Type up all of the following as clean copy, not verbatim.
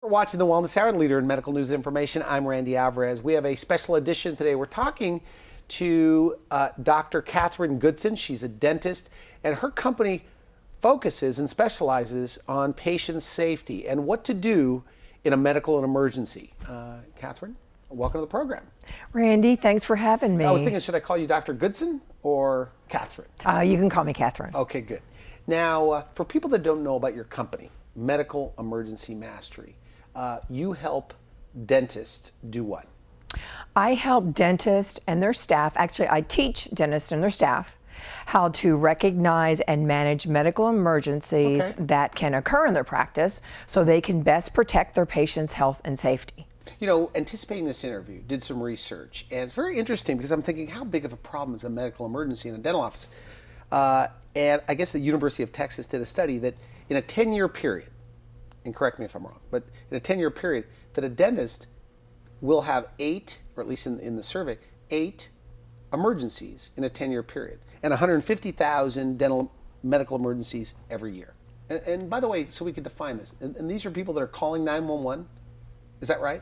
We're watching the Wellness Hour, leader in medical news information. I'm Randy Alvarez. We have a special edition today. We're talking to Dr. Catharine Goodson. She's a dentist, and her company focuses and specializes on patient safety and what to do in a medical emergency. Catharine, welcome to the program. Randy, thanks for having me. I was thinking, should I call you Dr. Goodson or Catharine? You can call me Catharine. Okay, good. Now, for people that don't know about your company, Medical Emergency Mastery, you help dentists do what? I help dentists and their staff, actually I teach dentists and their staff how to recognize and manage medical emergencies that can occur in their practice so they can best protect their patients' health and safety. You know, anticipating this interview, did some research, and it's very interesting because I'm thinking, how big of a problem is a medical emergency in a dental office? And I guess the University of Texas did a study that in a 10-year period, and correct me if I'm wrong, but in a 10-year period, that a dentist will have 8, or at least in the survey, 8 emergencies in a 10-year period, and 150,000 dental medical emergencies every year. And by the way, so we can define this, and these are people that are calling 911, is that right?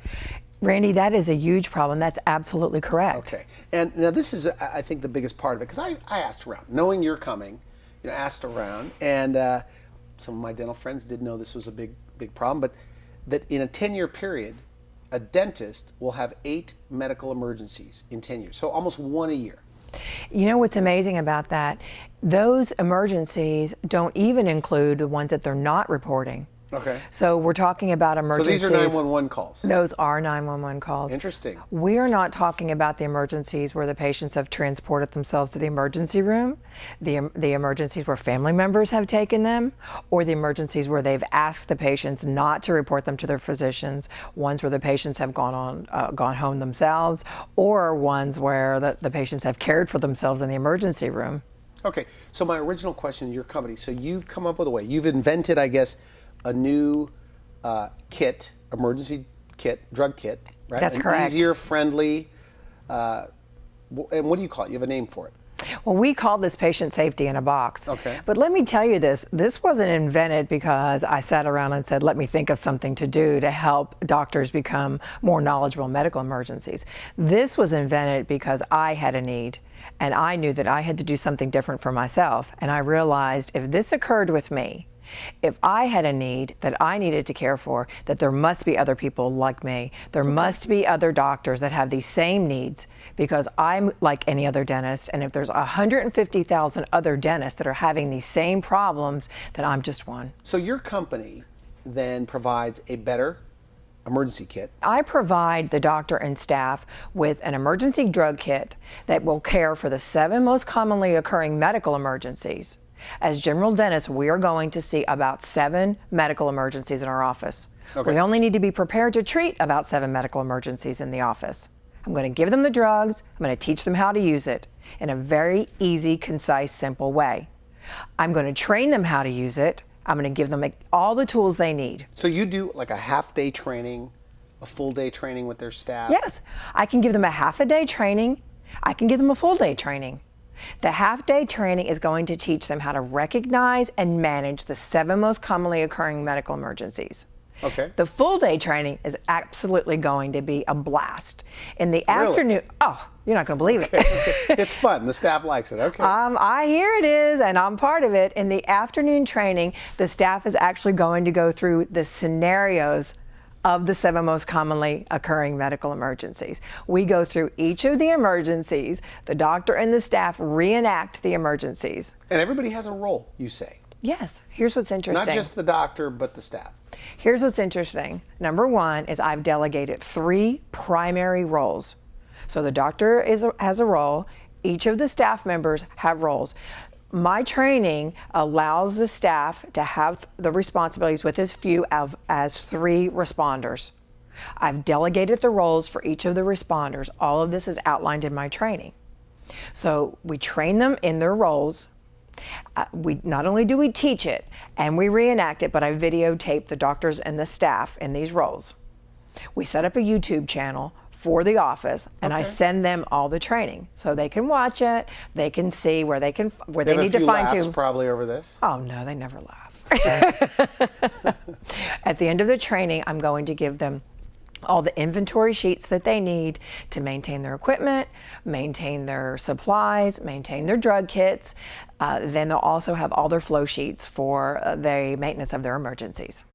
Randy, that is a huge problem. That's absolutely correct. Okay, and now this is, I think, the biggest part of it, because I asked around, knowing you're coming, asked around, and some of my dental friends did know this was a big problem, but that in a 10-year period, a dentist will have 8 medical emergencies in 10 years, so almost 1 a year. You know what's amazing about that? Those emergencies don't even include the ones that they're not reporting. Okay. So we're talking about emergencies. So these are 911 calls? Those are 911 calls. Interesting. We are not talking about the emergencies where the patients have transported themselves to the emergency room, the emergencies where family members have taken them, or the emergencies where they've asked the patients not to report them to their physicians, ones where the patients have gone home themselves, or ones where the patients have cared for themselves in the emergency room. Okay, so my original question, your company, so you've come up with a way, you've invented, I guess, a new kit, emergency kit, drug kit, right? That's correct. Easier, friendly, and what do you call it? You have a name for it. Well, we call this patient safety in a box. Okay. But let me tell you this wasn't invented because I sat around and said, let me think of something to do to help doctors become more knowledgeable in medical emergencies. This was invented because I had a need, and I knew that I had to do something different for myself. And I realized if this occurred with me, if I had a need that I needed to care for, that there must be other people like me. There must be other doctors that have these same needs, because I'm like any other dentist, and if there's 150,000 other dentists that are having these same problems, then I'm just one. So your company then provides a better emergency kit. I provide the doctor and staff with an emergency drug kit that will care for the 7 most commonly occurring medical emergencies. As general dentists, we are going to see about 7 medical emergencies in our office. Okay. We only need to be prepared to treat about 7 medical emergencies in the office. I'm going to give them the drugs. I'm going to teach them how to use it in a very easy, concise, simple way. I'm going to train them how to use it. I'm going to give them all the tools they need. So you do like a half-day training, a full-day training with their staff? Yes. I can give them a half-a-day training. I can give them a full-day training. The half-day training is going to teach them how to recognize and manage the 7 most commonly occurring medical emergencies. Okay. The full-day training is absolutely going to be a blast. In the afternoon, oh, you're not going to believe it. Okay. It's fun. The staff likes it. Okay. I hear it is, and I'm part of it. In the afternoon training, the staff is actually going to go through the scenarios of the 7 most commonly occurring medical emergencies. We go through each of the emergencies. The doctor and the staff reenact the emergencies. And everybody has a role, you say? Yes. Here's what's interesting. Not just the doctor, but the staff. Here's what's interesting. Number 1 is I've delegated 3 primary roles. So the doctor has a role. Each of the staff members have roles. My training allows the staff to have the responsibilities with as few as 3 responders. I've delegated the roles for each of the responders. All of this is outlined in my training. So we train them in their roles. We not only do we teach it and we reenact it, but I videotape the doctors and the staff in these roles. We set up a YouTube channel for the office, and I send them all the training so they can watch it. They can see where they need to fine tune. Probably over this. Oh no, they never laugh. At the end of the training, I'm going to give them all the inventory sheets that they need to maintain their equipment, maintain their supplies, maintain their drug kits. Then they'll also have all their flow sheets for the maintenance of their emergencies.